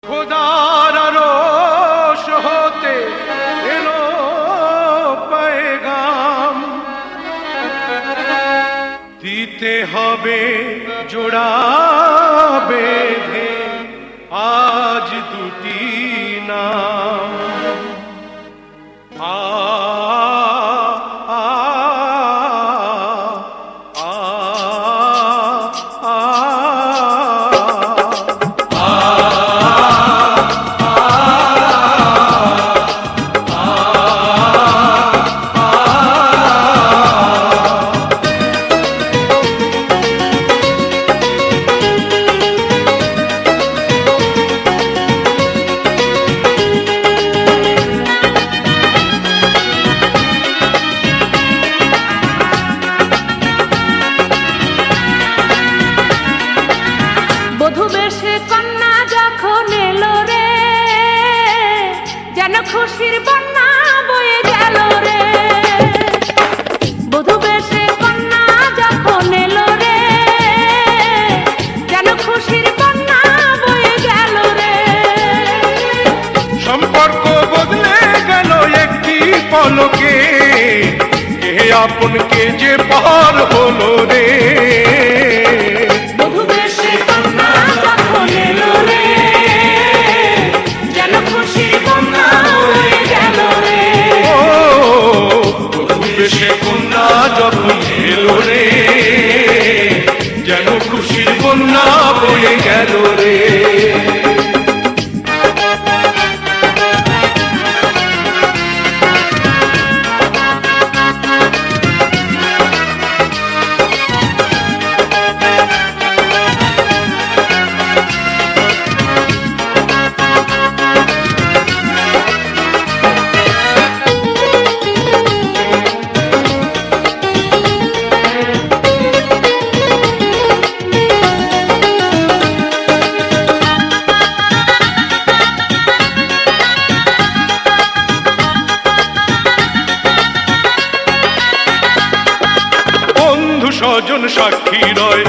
খোদার আরশ হতে এলো পেগাম, দিতে হবে জোড়া বেঁধে আজ দুটি নাম। বধূ বেশে কন্যা যখন এলো রে, যেন খুশির বন্যা বয়ে গেল রে। বধূ বেশে কন্যা যখন এলো রে, যেন খুশির বন্যা বয়ে গেল রে। সম্পর্ক বদলে গেল একটি পলকে, কে আপন কে যে পার হলো রে। সে কন্যা যখন এলো রে, যেন খুশির বন্যা বয়ে গেল রে। স্বজন সাক্ষী রয়,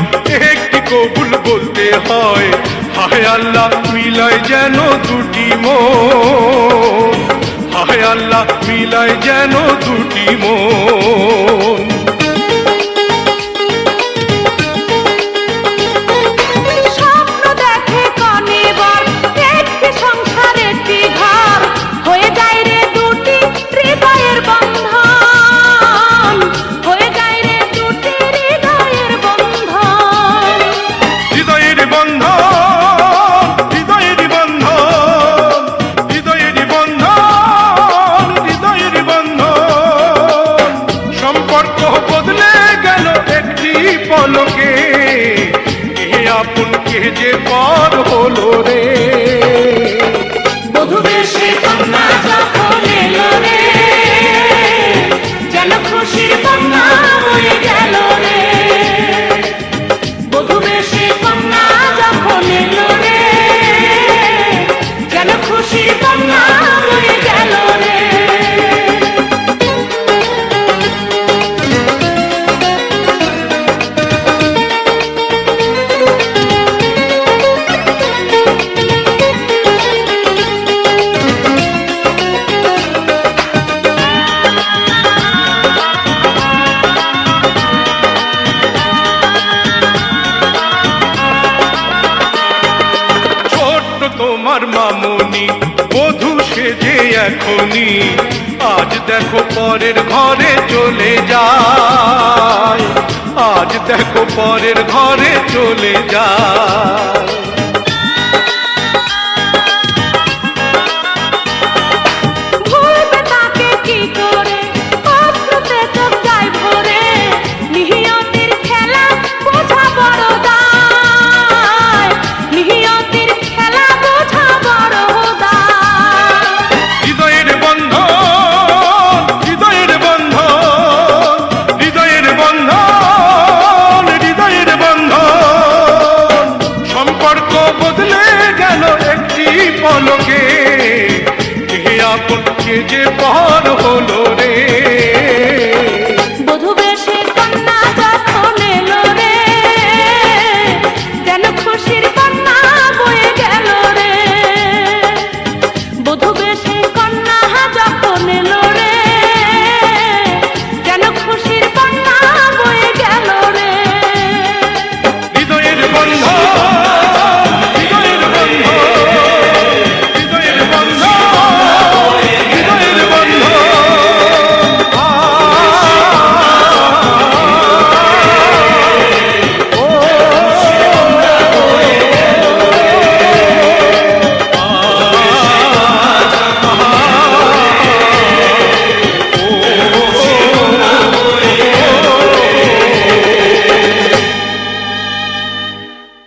একটি কবুল বলতে হয়। হায় আল্লাহ মিলায় যেন দুটি মন, হায় আল্লাহ মিলায় যেন দুটি মন। পলকে কে আপন কে যে পার হলো রে। বধূ বেশে কন্যা যখন এলো রে, যেন খুশির বন্যা বয়ে গেল রে। বধূ বেশে কন্যা যখন এলো রে, যেন খুশির বন্যা বয়ে গেল রে। তোমার মামনি বধূ সেজে এখনি, আজ দেখো পরের ঘরে চলে যায়, আজ দেখো পরের ঘরে চলে যায়। পলকে কে আপন কে যে পার হলো রে।